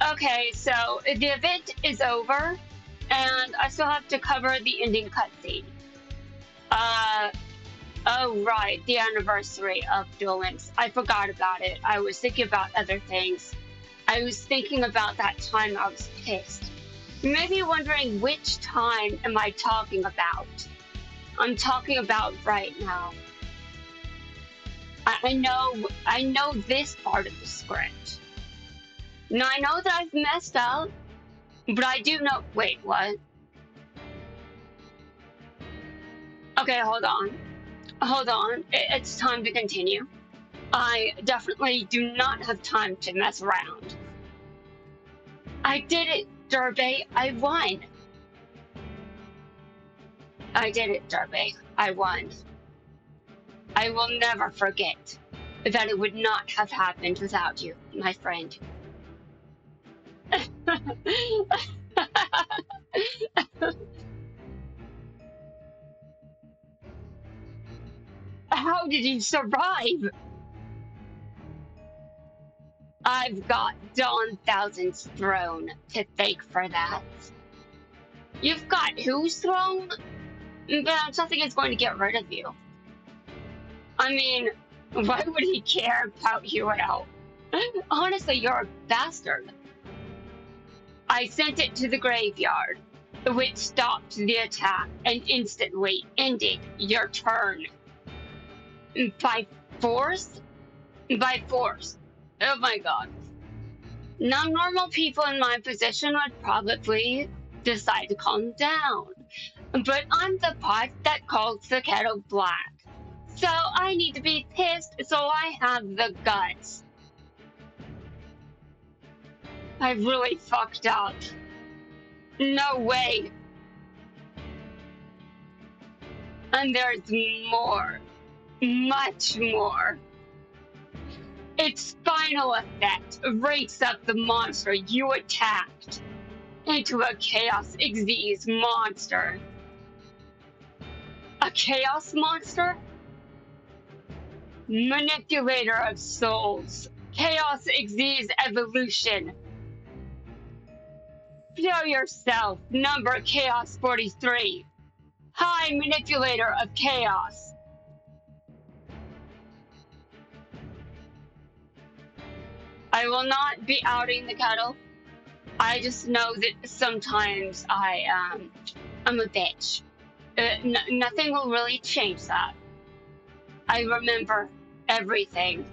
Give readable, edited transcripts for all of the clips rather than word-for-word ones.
Okay, so the event is over, and I still have to cover the ending cutscene. Uh, oh right, the anniversary of Duel Links. I forgot about it. I was thinking about other things. I was thinking about that time I was pissed. You may be wondering which time am I talking about? I'm talking about right now. I know this part of the script. Now I know that I've messed up, but I do know. Wait, what? Okay, hold on. Hold on. It's time to continue. I definitely do not have time to mess around. I did it, Derby. I won. I did it, Derby. I won. I will never forget that it would not have happened without you, my friend. How did you survive? I've got Dawn Thousand's throne to thank for that. You've got whose throne? But nothing is going to get rid of you. I mean, why would he care about you at all? Honestly, you're a bastard. I sent it to the graveyard, which stopped the attack and instantly ended your turn. By force? By force. Oh my god. Now, normal people in my position would probably decide to calm down. But I'm the pot that calls the kettle black. So I need to be pissed, so I have the guts. I really fucked up. No way. And there's more. Much more. Its final effect rates up the monster you attacked into a Chaos Xyz monster. A Chaos monster? Manipulator of souls. Chaos Xyz evolution. Show yourself, number Chaos 43. High manipulator of chaos. I will not be outing the kettle. I just know that sometimes I'm a bitch. Nothing will really change that. I remember everything.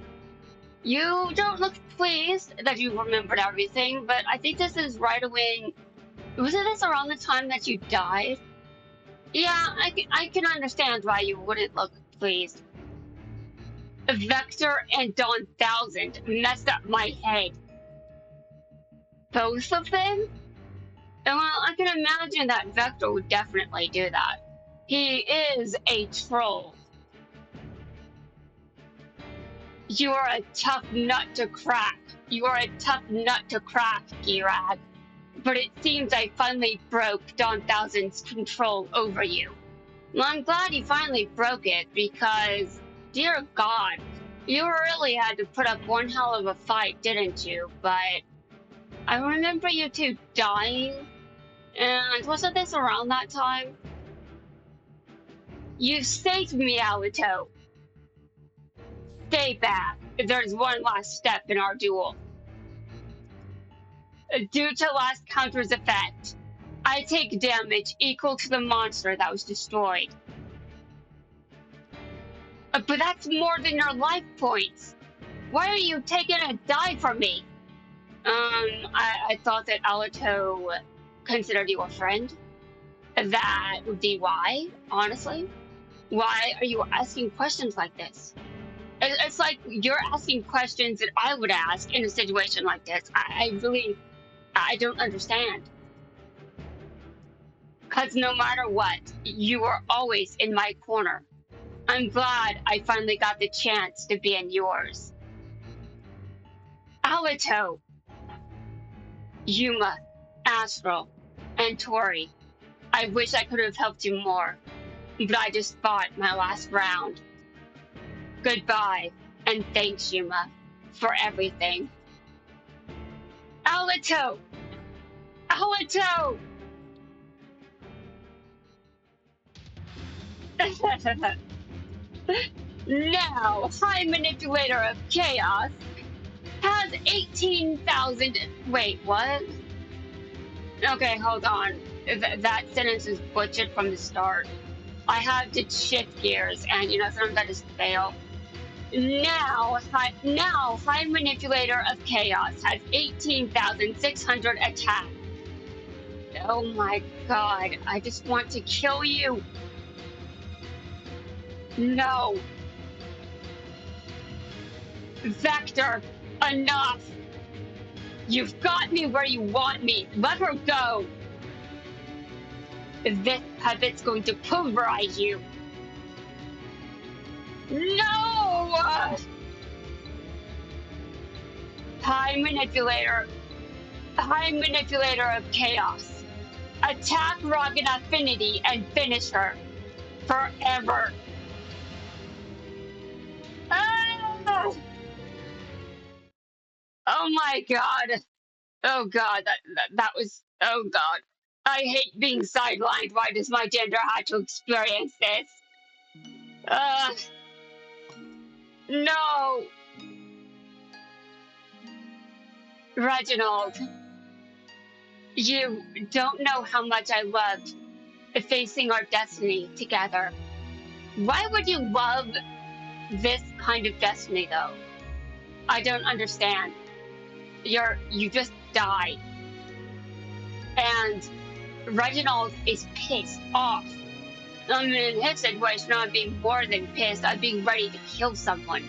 You don't look pleased that you remembered everything, but I think this is right when. Wasn't this around the time that you died? Yeah, I can understand why you wouldn't look pleased. Vector and Dawn Thousand messed up my head. Both of them? Well, I can imagine that Vector would definitely do that. He is a troll. You are a tough nut to crack. You are a tough nut to crack, Girag. But it seems I finally broke Dawn Thousand's control over you. Well, I'm glad you finally broke it because, dear God, you really had to put up one hell of a fight, didn't you? But I remember you two dying, and wasn't this around that time? You saved me, Alito. Stay back. There's one last step in our duel. Due to last counter's effect, I take damage equal to the monster that was destroyed. But that's more than your life points. Why are you taking a dive from me? I thought that Alito considered you a friend. That would be why, honestly. Why are you asking questions like this? It's like you're asking questions that I would ask in a situation like this. I don't understand. Because no matter what, you were always in my corner. I'm glad I finally got the chance to be in yours. Alito, Yuma, Astral, and Tori. I wish I could have helped you more, but I just fought my last round. Goodbye, and thanks, Yuma, for everything. Alito! Alito! Alito! Now, High Manipulator of Chaos has 18,000. Wait, what? Okay, hold on. That sentence is butchered from the start. I have to shift gears, and sometimes I just fail. Now, High Manipulator of Chaos has 18,600 attack. Oh my god, I just want to kill you. No. Vector, enough. You've got me where you want me. Let her go. This puppet's going to pulverize you. No! High Manipulator of Chaos. Attack Rocket Affinity and finish her. Forever. Ah! Oh my god. Oh god, that was, oh god. I hate being sidelined. Why does my gender have to experience this? Uh, no. Reginald, you don't know how much I loved facing our destiny together. Why would you love this kind of destiny, though? I don't understand. You just died. And Reginald is pissed off. I mean, in his situation, I'd be more than pissed. I'd be ready to kill someone.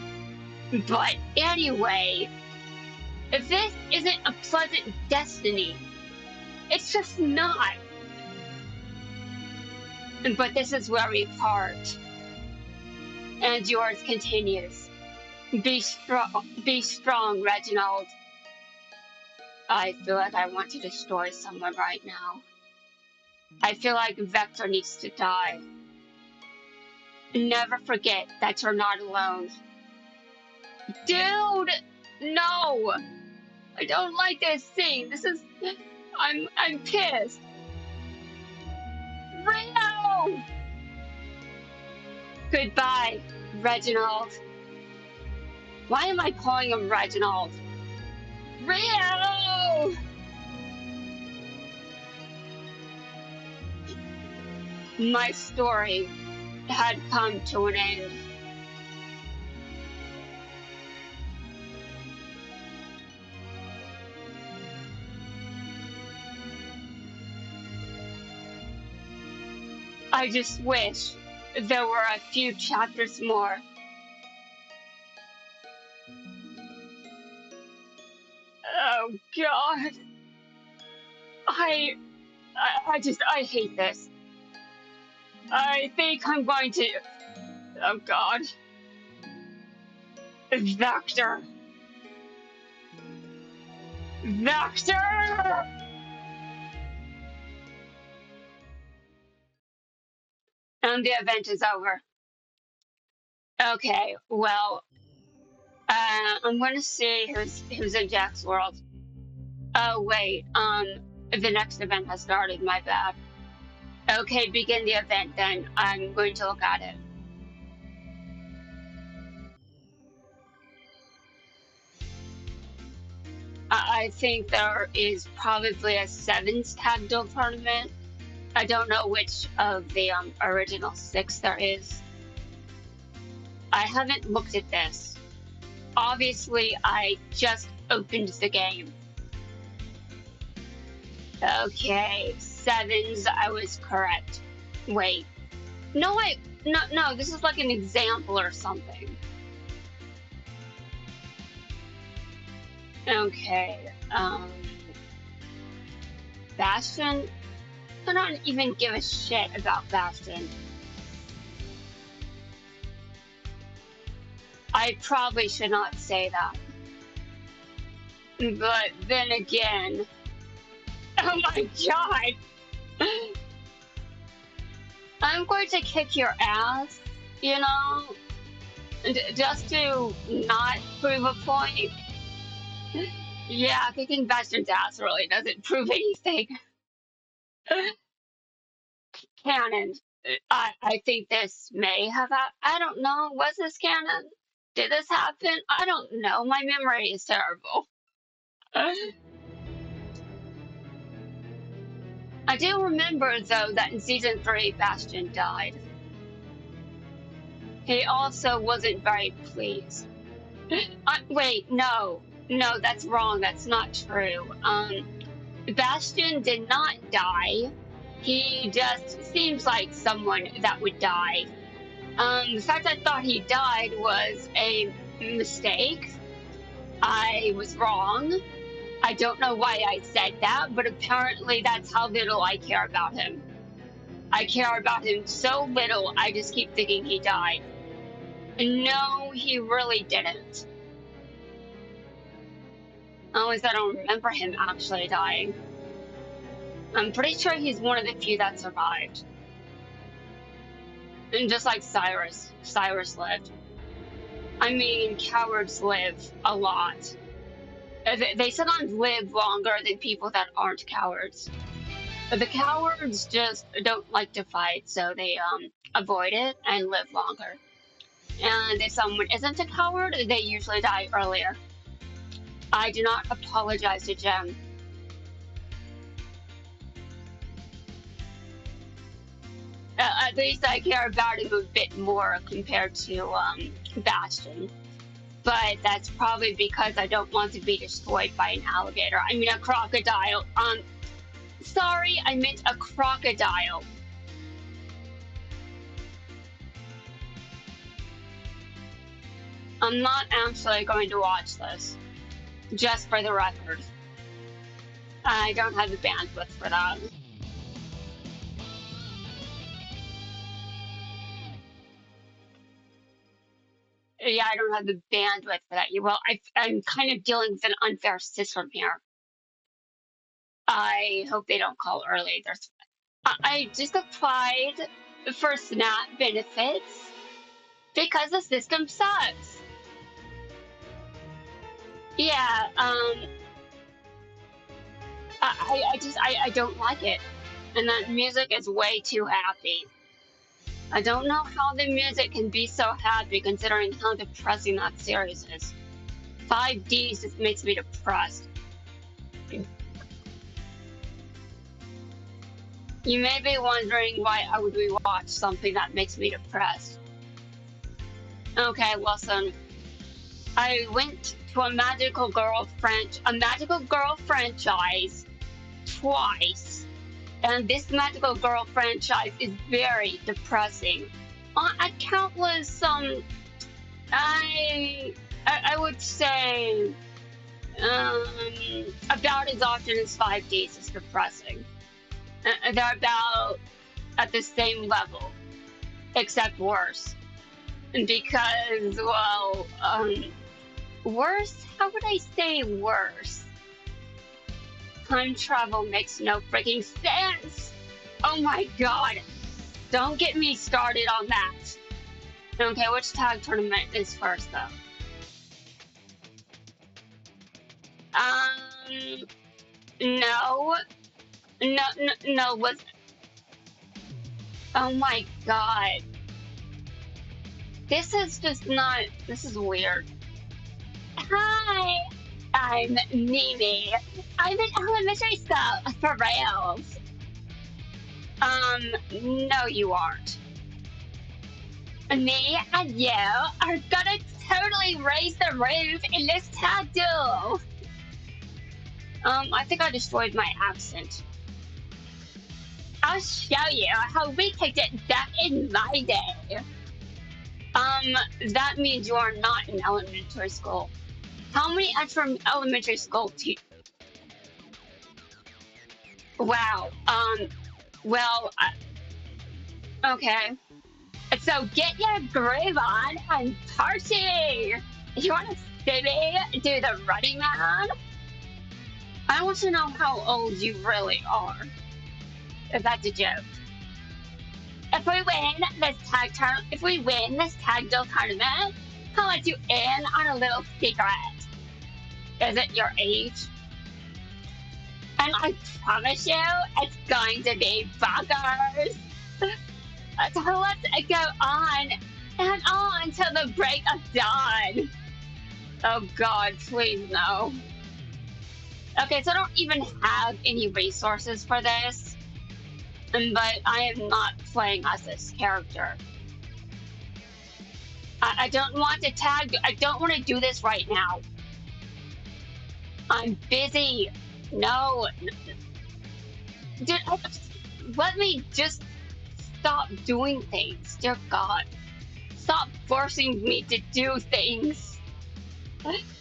But anyway, if this isn't a pleasant destiny, it's just not. But this is where we part. And yours continues. Be strong, Reginald. I feel like I want to destroy someone right now. I feel like Vector needs to die. Never forget that you're not alone. Dude! No! I don't like this scene. I'm pissed. Rio! Goodbye, Reginald. Why am I calling him Reginald? Rio! My story had come to an end. I just wish there were a few chapters more. Oh god. I hate this. I think I'm going to... Oh god. Vector. Vector! And the event is over. Okay, well, I'm gonna see who's in Jack's world. Oh wait, the next event has started. My bad. Okay, begin the event then. I'm going to look at it. I think there is probably a sevens tag duel tournament. I don't know which of the original 6 there is. I haven't looked at this. Obviously, I just opened the game. Okay, sevens, I was correct. Wait. No, no, this is like an example or something. Okay, Bastion? I don't even give a shit about Bastion. I probably should not say that. But then again, oh my god! I'm going to kick your ass, just to not prove a point. Yeah, kicking Bastion's ass really doesn't prove anything. Canon. I think this may have I don't know. Was this canon? Did this happen? I don't know. My memory is terrible. I do remember, though, that in season 3, Bastion died. He also wasn't very pleased. Wait, no. No, that's wrong. That's not true. Bastion did not die. He just seems like someone that would die. The fact I thought he died was a mistake. I was wrong. I don't know why I said that, but apparently that's how little I care about him. I care about him so little, I just keep thinking he died. No, he really didn't. At least I don't remember him actually dying. I'm pretty sure he's one of the few that survived. And just like Cyrus lived. I mean, cowards live a lot. They sometimes live longer than people that aren't cowards. But the cowards just don't like to fight, so they avoid it and live longer. And if someone isn't a coward, they usually die earlier. I do not apologize to Jem. At least I care about him a bit more compared to Bastion. But that's probably because I don't want to be destroyed by an alligator. I mean, a crocodile. Sorry, I meant a crocodile. I'm not actually going to watch this. Just for the record. I don't have the bandwidth for that. Yeah, I don't have the bandwidth for that. Well, I'm kind of dealing with an unfair system here. I hope they don't call early. I just applied for SNAP benefits because the system sucks. Yeah, I don't like it. And that music is way too happy. I don't know how the music can be so happy considering how depressing that series is. 5Ds just makes me depressed. You may be wondering why I would rewatch something that makes me depressed. Okay, listen. I went to a Magical Girl franchise twice. And this Magical Girl franchise is very depressing. On countless I would say about as often as 5Ds is depressing. They're about at the same level, except worse. Because, well, worse? How would I say worse? Time travel makes no freaking sense! Oh my god! Don't get me started on that! Okay, which tag tournament is first, though? No. No, was. Oh my god. This is just not. This is weird. Hi! I'm Mimi. I'm in elementary school for reals. No, you aren't. Me and you are gonna totally raise the roof in this tag duel. I think I destroyed my accent. I'll show you how we kicked it back in my day. That means you are not in elementary school. How many extra elementary school Wow. Well, okay. So get your groove on and party! You wanna see me do the running man? I want to know how old you really are. If that's a joke. If we win this tag deal tournament, I'll let you in on a little secret. Is it your age? And I promise you, it's going to be bonkers. So let's go on and on till the break of dawn. Oh God, please no. Okay, so I don't even have any resources for this, but I am not playing as this character. I don't want to tag. I don't want to do this right now. I'm busy. No, dude, let me just stop doing things. Dear God, stop forcing me to do things.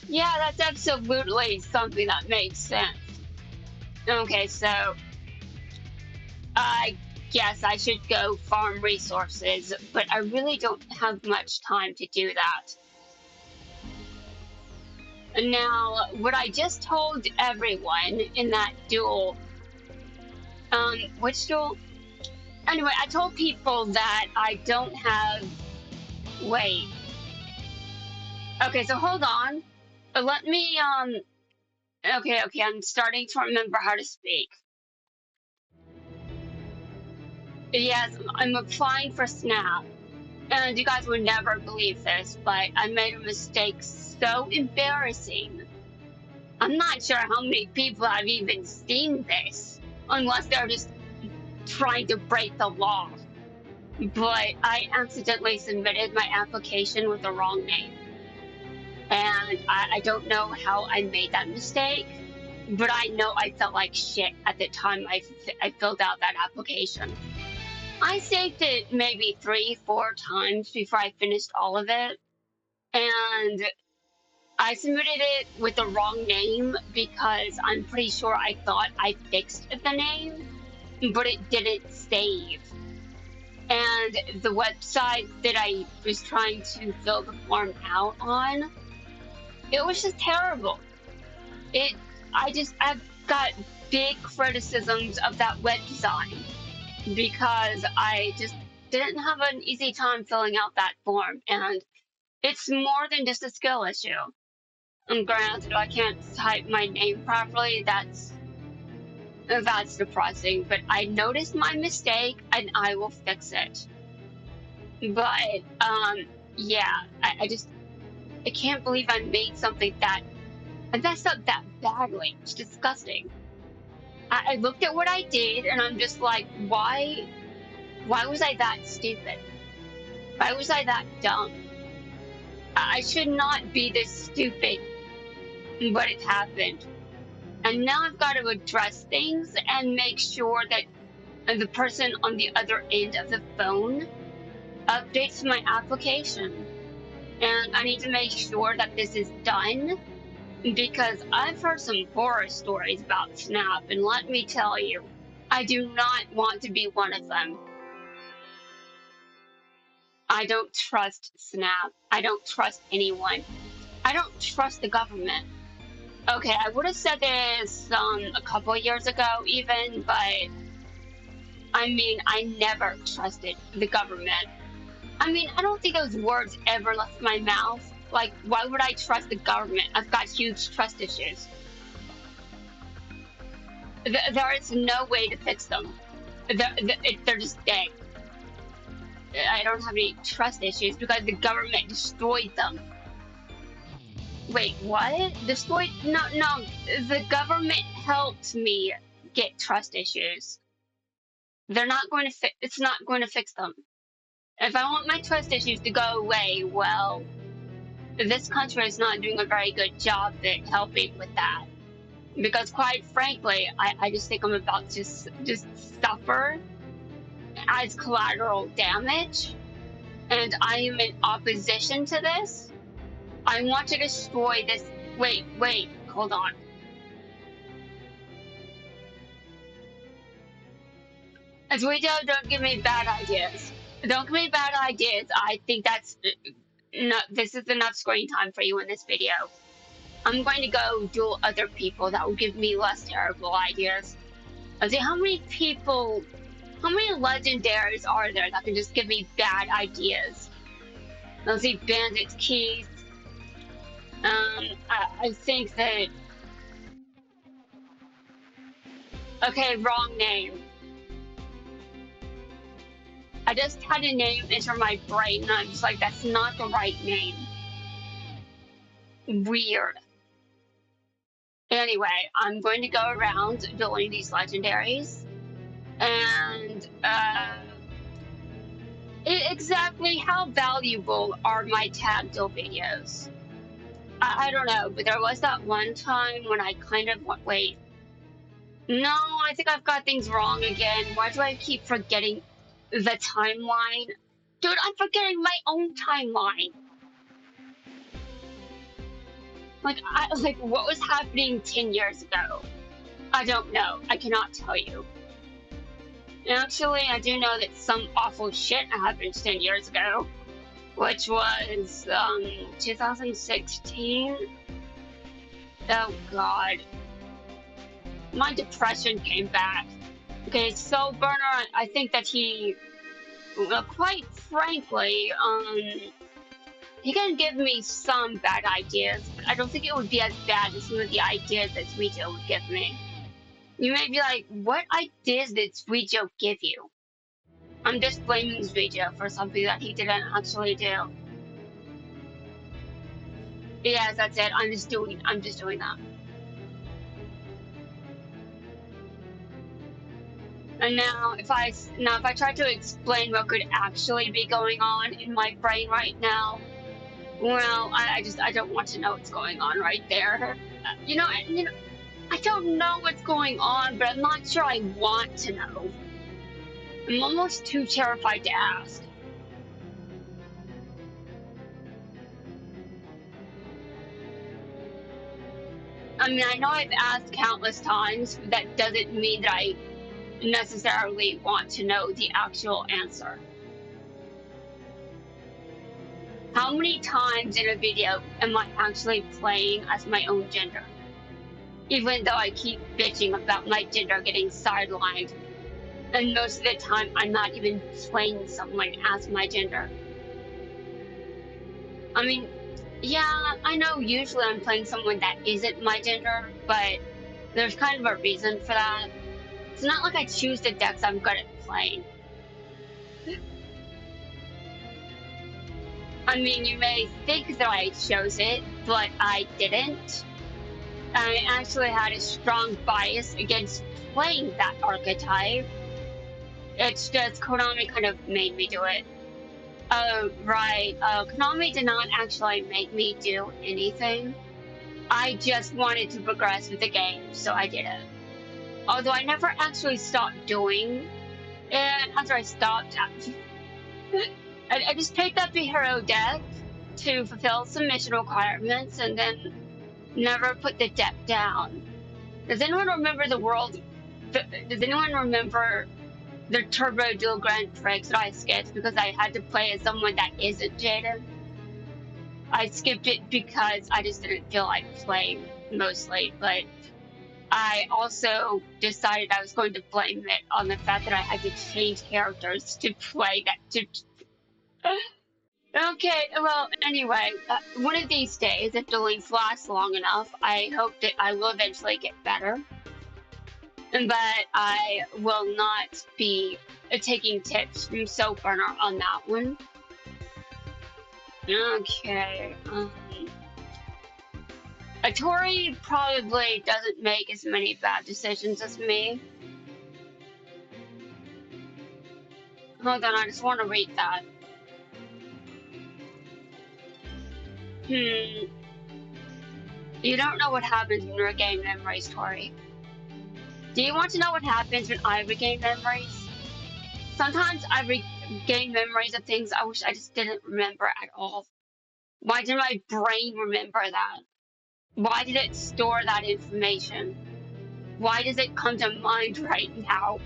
Yeah, that's absolutely something that makes sense. Okay, so I guess I should go farm resources, but I really don't have much time to do that. Now, what I just told everyone in that duel, which duel? Anyway, I told people that I don't have. Wait. Okay, so hold on. Let me, okay, I'm starting to remember how to speak. Yes, I'm applying for SNAP. And you guys would never believe this, but I made a mistake so embarrassing. I'm not sure how many people have even seen this, unless they're just trying to break the law. But I accidentally submitted my application with the wrong name. And I don't know how I made that mistake, but I know I felt like shit at the time I filled out that application. I saved it maybe 3-4 times before I finished all of it, and I submitted it with the wrong name because I'm pretty sure I thought I fixed the name, but it didn't save. And the website that I was trying to fill the form out on, it was just terrible. I've got big criticisms of that web design because I just didn't have an easy time filling out that form, and it's more than just a skill issue. And granted, I can't type my name properly. That's depressing. But I noticed my mistake, and I will fix it. But yeah, I can't believe I made something that I messed up that badly. It's disgusting. I looked at what I did, and I'm just like, why? Why was I that stupid? Why was I that dumb? I should not be this stupid, but it happened. And now I've got to address things and make sure that the person on the other end of the phone updates my application. And I need to make sure that this is done because I've heard some horror stories about Snap, and let me tell you, I do not want to be one of them. I don't trust Snap. I don't trust anyone. I don't trust the government. Okay, I would have said this a couple years ago even, but I mean, I never trusted the government. I mean, I don't think those words ever left my mouth. Like, why would I trust the government? I've got huge trust issues. There is no way to fix them. They're just dead. I don't have any trust issues because the government destroyed them. Wait, what? Destroyed? No, no. The government helped me get trust issues. They're not going to fix. It's not going to fix them. If I want my trust issues to go away, well, this country is not doing a very good job at helping with that. Because quite frankly, I just think I'm about to just suffer as collateral damage, and I am in opposition to this. I want to destroy this. Wait, hold on. As we don't give me bad ideas. Don't give me bad ideas. I think that's no. This is enough screen time for you in this video. I'm going to go duel other people that will give me less terrible ideas. Let's see how many people, how many legendaries are there that can just give me bad ideas? Let's see, Bandit Keith. I think that. Okay, wrong name. I just had a name enter my brain, and I'm just like, that's not the right name. Weird. Anyway, I'm going to go around building these legendaries, and exactly how valuable are my tag deal videos? I don't know, but there was that one time when I kind of went, wait, no, I think I've got things wrong again. Why do I keep forgetting the timeline? Dude, I'm forgetting my own timeline. Like what was happening 10 years ago? I don't know. I cannot tell you. Actually, I do know that some awful shit happened 10 years ago, which was 2016. Oh god. My depression came back. Okay, so Bernard, I think that he, well, quite frankly, he can give me some bad ideas, but I don't think it would be as bad as some of the ideas that Sweeto would give me. You may be like, what ideas did Sweeto give you? I'm just blaming Sweeto for something that he didn't actually do. Yes, that's it. I'm just doing that. And now if I try to explain what could actually be going on in my brain right now, well, I don't want to know what's going on right there. I don't know what's going on, but I'm not sure I want to know. I'm almost too terrified to ask. I mean, I know I've asked countless times, but that doesn't mean that I necessarily want to know the actual answer. How many times in a video am I actually playing as my own gender? Even though I keep bitching about my gender getting sidelined, and most of the time I'm not even playing someone as my gender. I mean, yeah, I know usually I'm playing someone that isn't my gender, but there's kind of a reason for that. It's not like I choose the decks I'm good at playing. I mean, you may think that I chose it, but I didn't. I actually had a strong bias against playing that archetype. It's just Konami kind of made me do it. Oh, right. Konami did not actually make me do anything. I just wanted to progress with the game, so I did it. Although I never actually stopped doing it after I stopped. I just picked up the hero deck to fulfill some mission requirements and then never put the deck down. Does anyone remember the world? Does anyone remember the Turbo Dual Grand Prix that I skipped because I had to play as someone that isn't Jaden? I skipped it because I just didn't feel like playing mostly, but I also decided I was going to blame it on the fact that I had to change characters to play that. Okay, well, anyway, one of these days, if the links last long enough, I hope that I will eventually get better. But I will not be taking tips from Soap Burner on that one. Okay. Tori probably doesn't make as many bad decisions as me. Hold on, I just want to read that. You don't know what happens when you regain memories, Tori. Do you want to know what happens when I regain memories? Sometimes I regain memories of things I wish I just didn't remember at all. Why did my brain remember that? Why did it store that information? Why does it come to mind right now?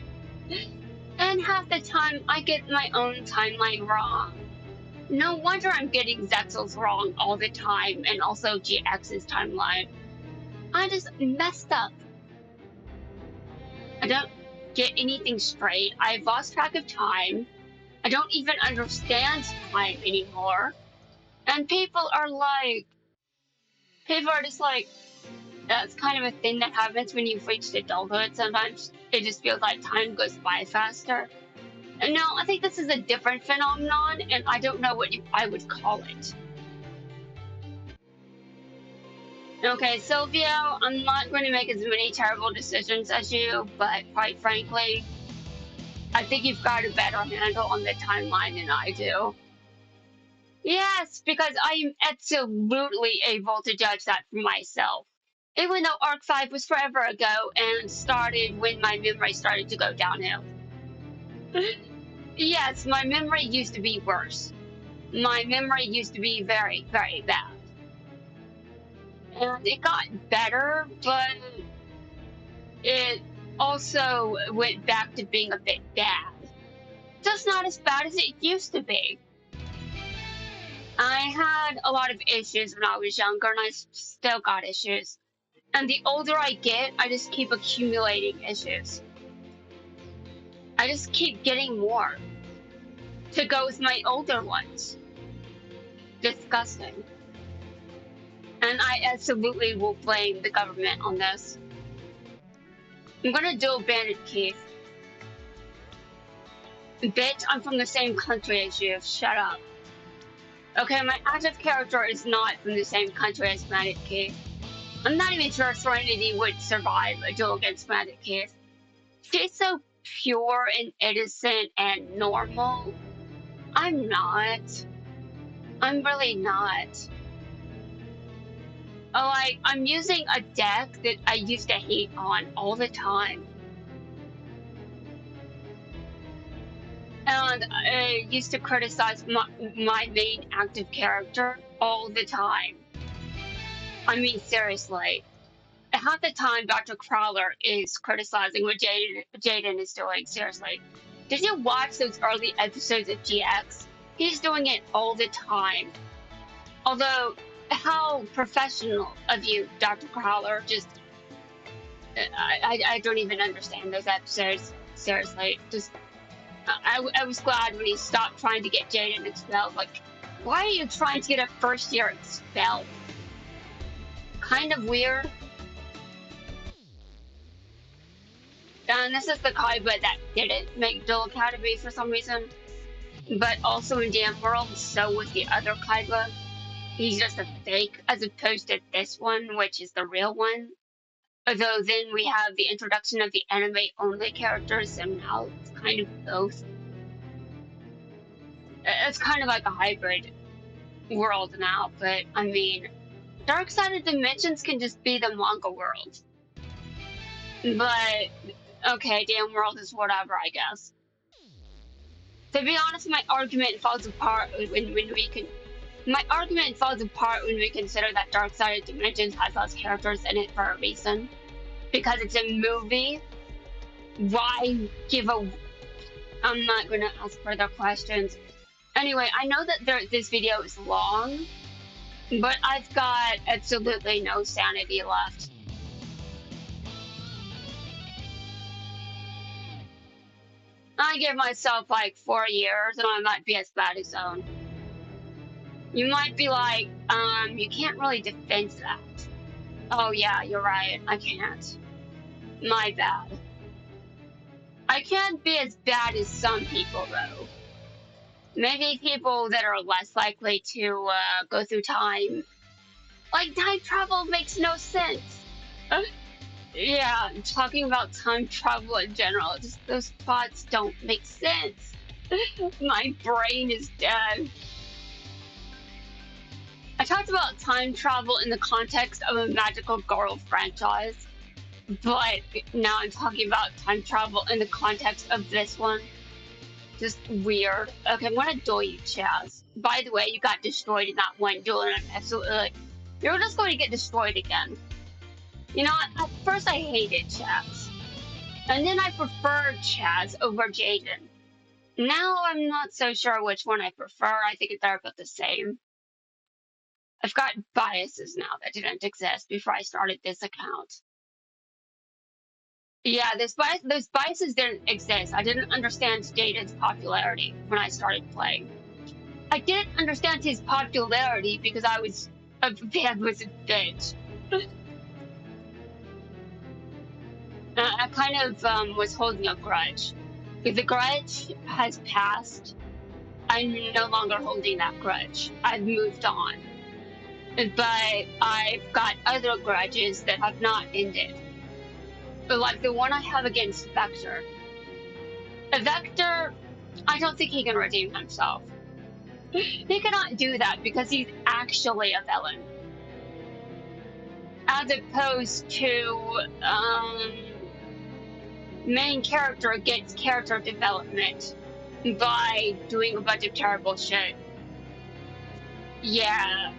And half the time I get my own timeline wrong. No wonder I'm getting Zexel's wrong all the time and also GX's timeline. I just messed up. I don't get anything straight. I've lost track of time. I don't even understand time anymore. And people are like, People are just like, that's kind of a thing that happens when you've reached adulthood. Sometimes it just feels like time goes by faster. And no, I think this is a different phenomenon, and I don't know what I would call it. Okay, Silvio, I'm not going to make as many terrible decisions as you, but quite frankly, I think you've got a better handle on the timeline than I do. Yes, because I'm absolutely able to judge that for myself. Even though Arc 5 was forever ago and started when my memory started to go downhill. Yes, my memory used to be worse. My memory used to be very, very bad. And it got better, but it also went back to being a bit bad. Just not as bad as it used to be. I had a lot of issues when I was younger, and I still got issues. And the older I get, I just keep accumulating issues. I just keep getting more to go with my older ones. Disgusting. And I absolutely will blame the government on this. I'm gonna dual Bandit Keith. Bitch, I'm from the same country as you. Shut up. Okay, my active character is not from the same country as Bandit Keith. I'm not even sure Serenity would survive a duel against Bandit Keith. She's so pure and innocent and normal. I'm not. I'm really not. Like, I'm using a deck that I used to hate on all the time. And I used to criticize my main active character all the time. I mean, seriously. Half the time, Dr. Crowler is criticizing what Jaden is doing, seriously. Did you watch those early episodes of GX? He's doing it all the time. Although, how professional of you, Dr. Crowler. Just, I don't even understand those episodes. Seriously, just, I was glad when he stopped trying to get Jaden expelled. Like, why are you trying to get a first year expelled? Kind of weird. And this is the Kaiba that didn't make Duel Academy for some reason. But also in Damn World, so was the other Kaiba. He's just a fake, as opposed to this one, which is the real one. Although then we have the introduction of the anime-only characters, and now it's kind of both. It's kind of like a hybrid world now, but I mean, Dark Side of Dimensions can just be the manga world. But, okay, Damn World is whatever, I guess. To be honest, my argument falls apart when we can. My argument falls apart when we consider that Dark Side of Dimensions has less characters in it for a reason. Because it's a movie. Why give a? I'm not gonna ask further questions. Anyway, I know that this video is long, but I've got absolutely no sanity left. I give myself like 4 years, and I might be as bad as Zone. You might be like, you can't really defend that. Oh yeah, you're right, I can't. My bad. I can't be as bad as some people, though. Maybe people that are less likely to go through time. Like, time travel makes no sense. Yeah, talking about time travel in general, just those thoughts don't make sense. My brain is dead. I talked about time travel in the context of a Magical Girl franchise, but now I'm talking about time travel in the context of this one. Just weird. Okay, I'm gonna duel you, Chaz. By the way, you got destroyed in that one duel, and I'm absolutely like, you're just going to get destroyed again. You know, at first I hated Chaz. And then I preferred Chaz over Jaden. Now I'm not so sure which one I prefer. I think they're about the same. I've got biases now that didn't exist before I started this account. Yeah, those biases didn't exist. I didn't understand Jaden's popularity when I started playing. I didn't understand his popularity because I was A man was a bitch. I kind of was holding a grudge. The grudge has passed. I'm no longer holding that grudge. I've moved on. But I've got other grudges that have not ended. Like the one I have against Vector. Vector, I don't think he can redeem himself. He cannot do that because he's actually a villain. As opposed to main character gets character development by doing a bunch of terrible shit. Yeah,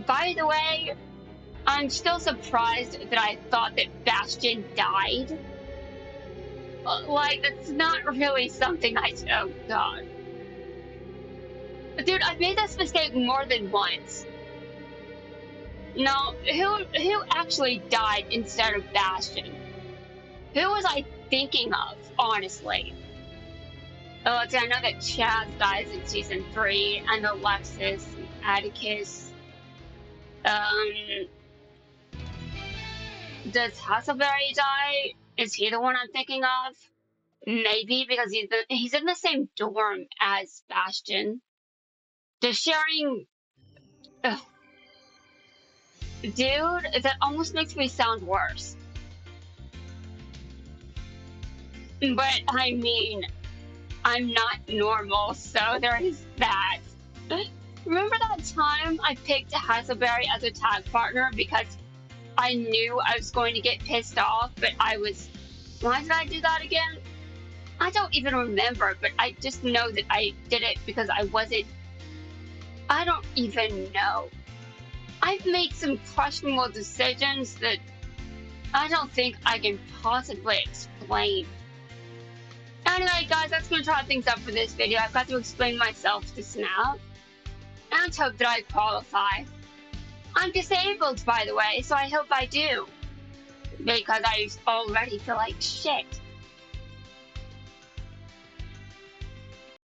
by the way, I'm still surprised that I thought that Bastion died. Like, that's not really something oh god. Dude, I've made this mistake more than once. No, who actually died instead of Bastion? Who was I thinking of, honestly? Oh, I know that Chaz dies in season 3, and Alexis, and Atticus. Um, does Hasselberry die? Is he the one I'm thinking of? Maybe because he's in the same dorm as Bastion. They're sharing. Ugh, dude, that almost makes me sound worse. But I mean, I'm not normal, so there is that. Remember that time I picked Hasselberry as a tag partner because I knew I was going to get pissed off, but why did I do that again? I don't even remember, but I just know that I did it because I don't even know. I've made some questionable decisions that I don't think I can possibly explain. Anyway, guys, that's going to try things up for this video. I've got to explain myself to Snap and hope that I qualify. I'm disabled, by the way, so I hope I do. Because I already feel like shit.